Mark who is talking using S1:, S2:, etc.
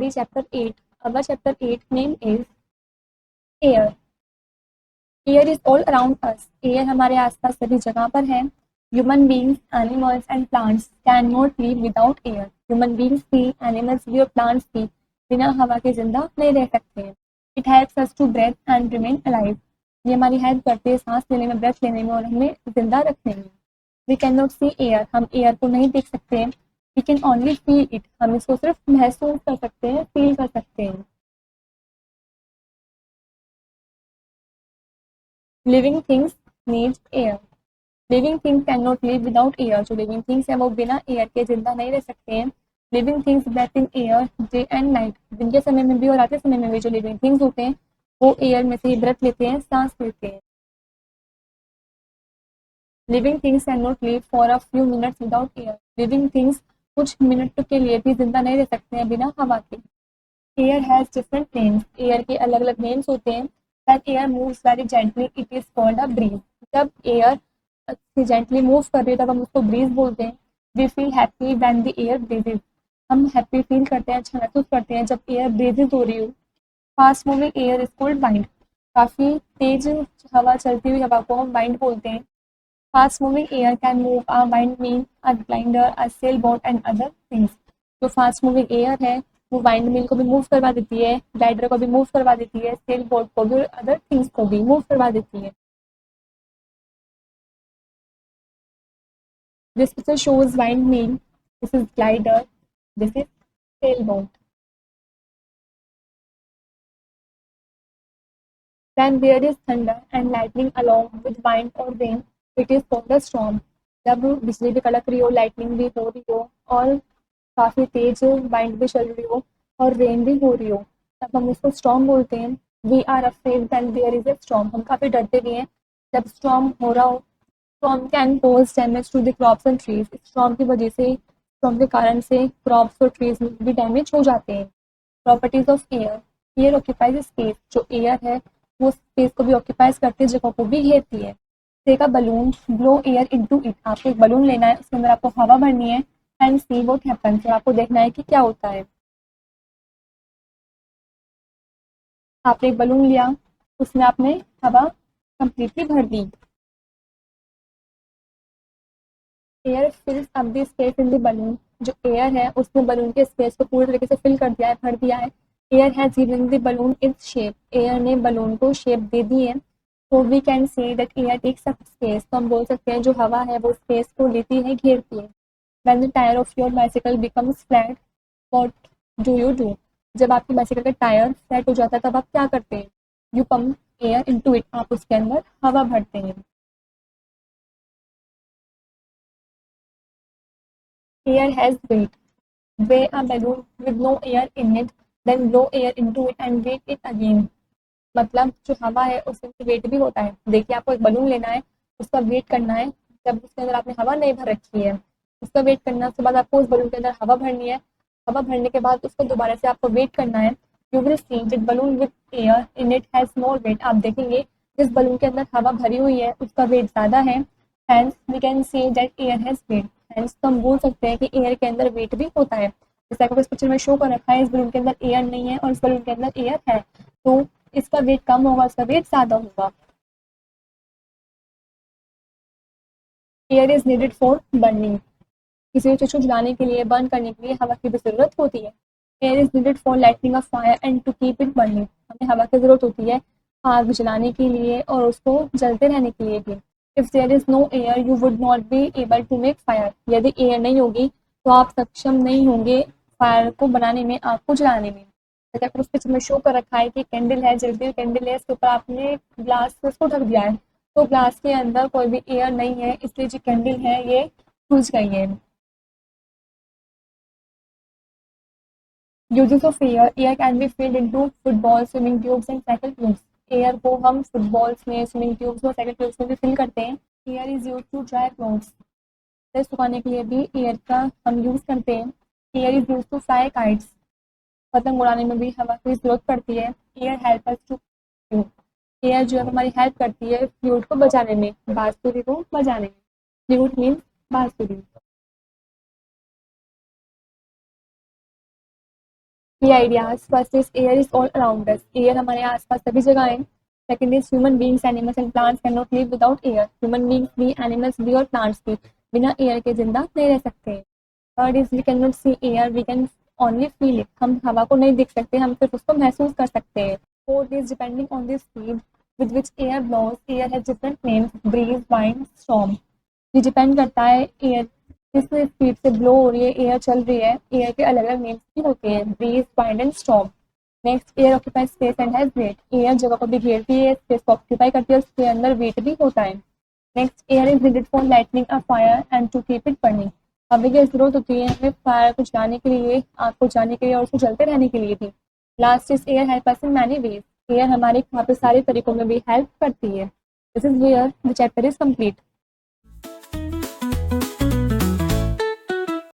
S1: study chapter 8. Our chapter 8 name is air. Air is all around us. Air हमारे आसपास सभी जगह पर है. Human beings, animals and plants cannot live without air. Human beings भी, animals भी और plants भी बिना हवा के जिंदा नहीं रह सकते हैं. It helps us to breathe and remain alive. ये हमारी हेल्प करती है सांस लेने में, ब्रेथ लेने में और हमें जिंदा रखने में. We cannot see air. हम एयर को नहीं देख सकते. We can only feel it. हम इसको सिर्फ महसूस कर सकते हैं, फील कर सकते हैं. Living things need air. Living things cannot live without air. जो living things है वो बिना एयर के जिंदा नहीं रह सकते हैं. Living things breathe in air day and night. दिन के समय में भी और रात के समय में भी जो living things होते हैं वो एयर में से ही ब्रेथ लेते हैं, सांस लेते हैं. Living things cannot live for a few minutes without air. Living things कुछ मिनट के लिए भी जिंदा नहीं रह सकते हैं बिना हवा के. Air has different names. Air के अलग अलग names होते हैं. When air moves very gently, it is called a breeze. जब air gently move कर रही है तब हम उसको breeze बोलते हैं. We feel happy when the air breezes. हम happy feel करते हैं, अच्छा महसूस करते हैं जब air breezes हो रही हो. Fast moving air is called wind. काफी तेज हवा चलती हुई हवा को हम wind बोलते हैं. Fast moving air can move a windmill, a grinder, a sailboat and other things. जो fast moving air है वो वाइंड मिल को भी मूव करवा देती है, ग्लाइडर को भी मूव करवा देती है, सेल बोट को भी, अदर थिंग्स को भी मूव करवा देती है. This picture shows wind mill, this is glider, this is sail boat. When there is thunder and lightning along with wind or rain, it is called a storm. जब बिजली भी कड़क रही हो, लाइटनिंग भी हो रही हो और काफी तेज वाइंड भी चल रही हो और रेन भी हो रही हो तब हम उसको स्टॉर्म बोलते हैं. We are afraid when there is a storm. हम काफी डरते भी हैं जब स्टॉर्म हो रहा हो. Storm can cause damage to the crops and trees. Storm की वजह से, स्टॉर्म के कारण से क्रॉप्स और ट्रीज भी डैमेज हो जाते हैं. Properties of air. Air occupies space. जो एयर है वो स्पेस को भी ऑक्यूपाइज करती है, जगह को भी घेरती है. Take a balloon, blow air into it. आपको एक बलून लेना है, उसके अंदर आपको हवा भरनी है एंड सी व्हाट हैपेंस. आपको देखना है कि क्या होता है. आपने एक बलून लिया, उसमें आपने हवा कंप्लीटली भर दी. Air fills up the space in the balloon. जो एयर है उसने बलून के स्पेस को पूरी तरीके से फिल कर दिया है, भर दिया है. Air has given the balloon its shape. Air ने बलून को शेप दे दी है. तो we can say that air takes up space. तो हम बोल सकते हैं जो हवा है वो स्पेस को लेती है, घेरती है. When the tire of your bicycle becomes flat, what do you do? जब आपकी बाइसिकल का टायर फ्लैट हो जाता है तब आप क्या करते हैं? You pump air into it. आप उसके अंदर हवा भरते हैं. Air has weight. Weigh a balloon with no air in it, then blow air into it and weight it again. मतलब जो हवा है उसमें वेट भी होता है. देखिए आपको एक बलून लेना है, उसका वेट करना है. जब उसके अंदर आपने हवा नहीं भर रखी है उसका वेट करना है. उसके बाद आपको उस बलून के अंदर हवा भरनी है. हवा भरने के बाद उसको दोबारा से आपको वेट करना है. You will see that balloon with air in it has more weight. आप देखेंगे जिस बलून के अंदर हवा भरी हुई है उसका वेट ज़्यादा है. Hence we can say that air has weight. Hence तो हम बोल सकते हैं कि एयर के अंदर वेट भी होता है. जैसे आपको इस पिक्चर में शो कर रखा है, इस बलून के अंदर एयर नहीं है और इस बलून के अंदर एयर है, तो इसका वेट कम होगा, इसका वेट ज़्यादा होगा. Air is needed for burning. किसी चीज़ को जलाने के लिए, बर्न करने के लिए हवा की भी ज़रूरत होती है. Air is needed for lighting a fire and to keep it burning. हमें हवा की ज़रूरत होती है आग जलाने के लिए और उसको जलते रहने के लिए भी. If there is no air you would not be able to make fire. यदि एयर नहीं होगी तो आप सक्षम नहीं होंगे फायर को बनाने में, आग को जलाने में. जैसे आपको उस पिक्चर में शो कर रखा है कि कैंडल है, जलती हुई कैंडल है, इसके ऊपर आपने ग्लास से उसको ढक दिया है, तो ग्लास के अंदर कोई भी एयर नहीं है, इसलिए जो कैंडल है ये बुझ गई है. Uses of air. Air can be filled into football, swimming tubes and cycle tubes. Air को हम फुटबॉल्स में, स्विमिंग ट्यूब्स और साइकिल ट्यूब्स में भी फिल करते हैं. Air is use to dry clothes. कपड़े सुखाने के लिए भी एयर का हम यूज़ करते हैं. Air is use to fly kites. पतंग उड़ाने में भी हवा की ज़रूरत पड़ती है. Air help us to float. Air जो है हमारी हेल्प करती है फ्लूट को बजाने में, बांसुरी को बजाने में. फ्लूट मीन्स बांसुरी. की ideas. First is air is all around us, air हमारे आसपास सभी जगह है। Second is human beings animals and plants can not live without air, human beings भी एनिमल्स भी और प्लांट्स भी बिना एयर के जिंदा नहीं रह सकते। Third is we can not see air, we can only feel it, हम हवा को नहीं देख सकते, हम सिर्फ उसको महसूस कर सकते हैं। Fourth is depending on the speed with which air blows, air has different names, breeze, wind, storm. ये डिपेंड करता है एयर किस स्पीड से ब्लो हो रही है, एयर चल रही है, एयर के अलग अलग नेम्स भी होते हैं, breeze, wind and storm. Next, air occupy space and has weight, air जगह को भी घेरती है, स्पेस को ऑक्यूपाई करती है, उसके अंदर वेट भी होता है। Next, air is needed for lighting a fire and to keep it burning, हवा की जरूरत होती है हमें फायर को जलाने के लिए, आग को जलाने के लिए और उसको जलते रहने के लिए भी। Last is air help us in many ways, air हमारे काफी सारे तरीकों में भी हेल्प करती है। This is where the chapter is complete.